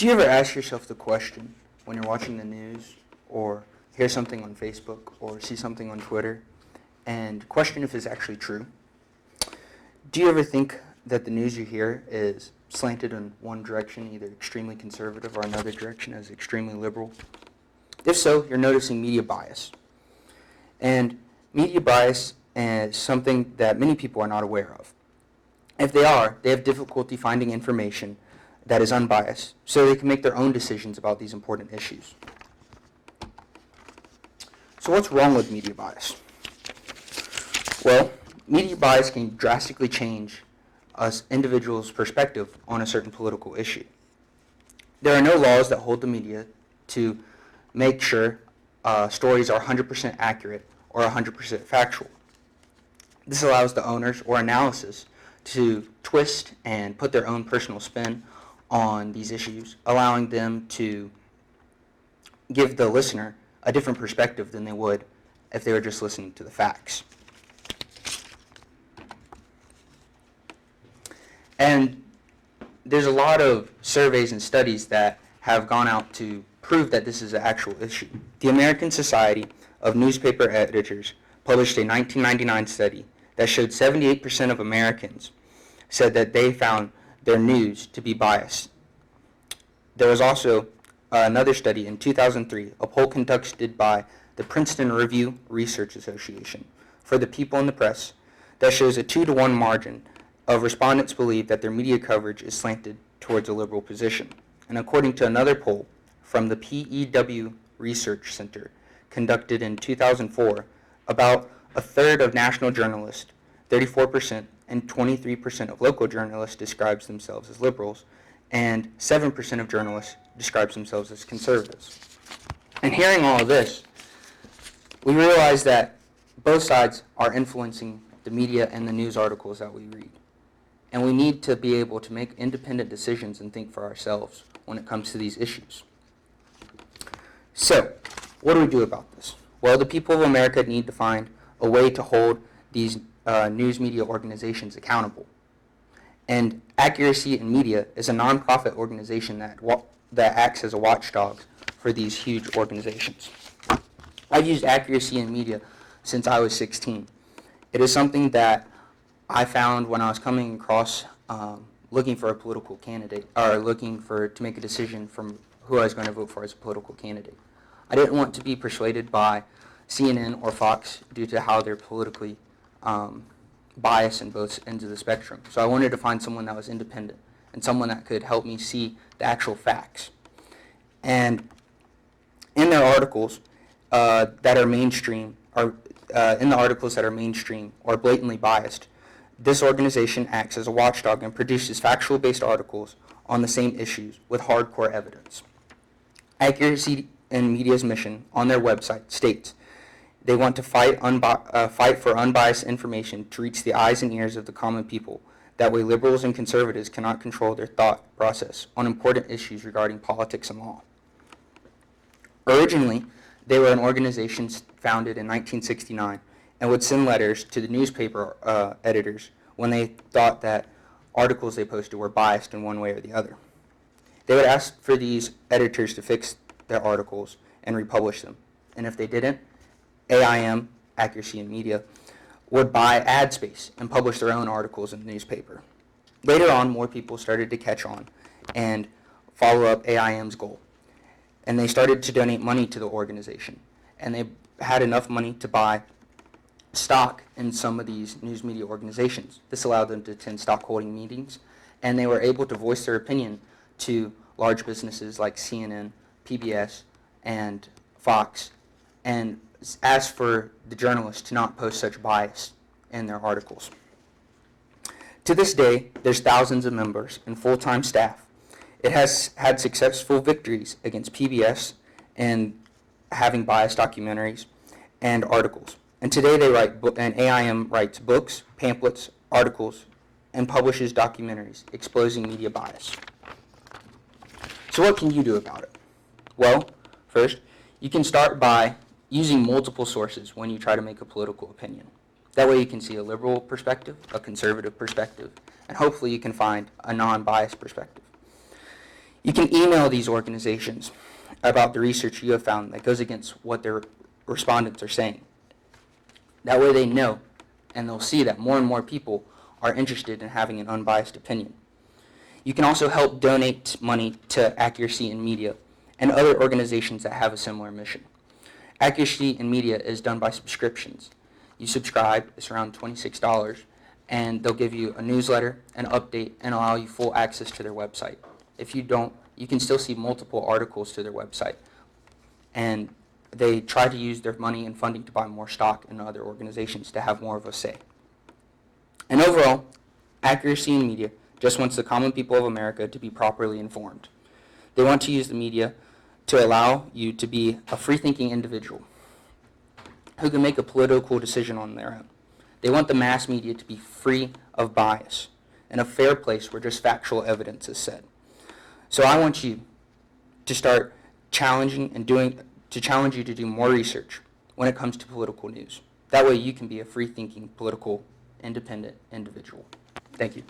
Do you ever ask yourself the question when you're watching the news or hear something on Facebook or see something on Twitter and question if it's actually true? Do you ever think that the news you hear is slanted in one direction, either extremely conservative or another direction as extremely liberal? If so, you're noticing media bias. And media bias is something that many people are not aware of. If they are, they have difficulty finding information that is unbiased, so they can make their own decisions about these important issues. So what's wrong with media bias? Well, media bias can drastically change us individuals' perspective on a certain political issue. There are no laws that hold the media to make sure stories are 100% accurate or 100% factual. This allows the owners or analysis to twist and put their own personal spin on these issues, allowing them to give the listener a different perspective than they would if they were just listening to the facts. And there's a lot of surveys and studies that have gone out to prove that this is an actual issue. The American Society of Newspaper Editors published a 1999 study that showed 78% of Americans said that they found their news to be biased. There was also another study in 2003, a poll conducted by the Princeton Review Research Association for the people in the press that shows a 2-to-1 margin of respondents believe that their media coverage is slanted towards a liberal position. And according to another poll from the PEW Research Center conducted in 2004, about a third of national journalists, 34%, and 23% of local journalists describes themselves as liberals, and 7% of journalists describes themselves as conservatives. And hearing all of this, we realize that both sides are influencing the media and the news articles that we read. And we need to be able to make independent decisions and think for ourselves when it comes to these issues. So, what do we do about this? Well, the people of America need to find a way to hold these news media organizations accountable. And Accuracy in Media is a nonprofit organization that acts as a watchdog for these huge organizations. I've used Accuracy in Media since I was 16. It is something that I found when I was coming across looking for a political candidate, or looking to make a decision from who I was going to vote for as a political candidate. I didn't want to be persuaded by CNN or Fox due to how they're politically biased in both ends of the spectrum. So I wanted to find someone that was independent and someone that could help me see the actual facts. And in their articles that are mainstream, or in the articles that are mainstream or blatantly biased, this organization acts as a watchdog and produces factual-based articles on the same issues with hardcore evidence. Accuracy in Media's mission on their website states they want to fight for unbiased information to reach the eyes and ears of the common people. That way liberals and conservatives cannot control their thought process on important issues regarding politics and law. Originally, they were an organization founded in 1969 and would send letters to the newspaper editors when they thought that articles they posted were biased in one way or the other. They would ask for these editors to fix their articles and republish them. And if they didn't, AIM, Accuracy in Media, would buy ad space and publish their own articles in the newspaper. Later on, more people started to catch on and follow up AIM's goal. And they started to donate money to the organization. And they had enough money to buy stock in some of these news media organizations. This allowed them to attend stockholding meetings, and they were able to voice their opinion to large businesses like CNN, PBS, and Fox, and ask for the journalists to not post such bias in their articles. To this day, there's thousands of members and full-time staff. It has had successful victories against PBS and having biased documentaries and articles. And today and AIM writes books, pamphlets, articles, and publishes documentaries exposing media bias. So what can you do about it? Well, first, you can start by using multiple sources when you try to make a political opinion. That way you can see a liberal perspective, a conservative perspective, and hopefully you can find a non-biased perspective. You can email these organizations about the research you have found that goes against what their respondents are saying. That way they know, and they'll see that more and more people are interested in having an unbiased opinion. You can also help donate money to Accuracy in Media and other organizations that have a similar mission. Accuracy in Media is done by subscriptions. You subscribe, it's around $26, and they'll give you a newsletter, an update, and allow you full access to their website. If you don't, you can still see multiple articles to their website. And they try to use their money and funding to buy more stock in other organizations to have more of a say. And overall, Accuracy in Media just wants the common people of America to be properly informed. They want to use the media to allow you to be a free-thinking individual who can make a political decision on their own. They want the mass media to be free of bias and a fair place where just factual evidence is said. So I want you to start challenge you to do more research when it comes to political news. That way you can be a free-thinking, political, independent individual. Thank you.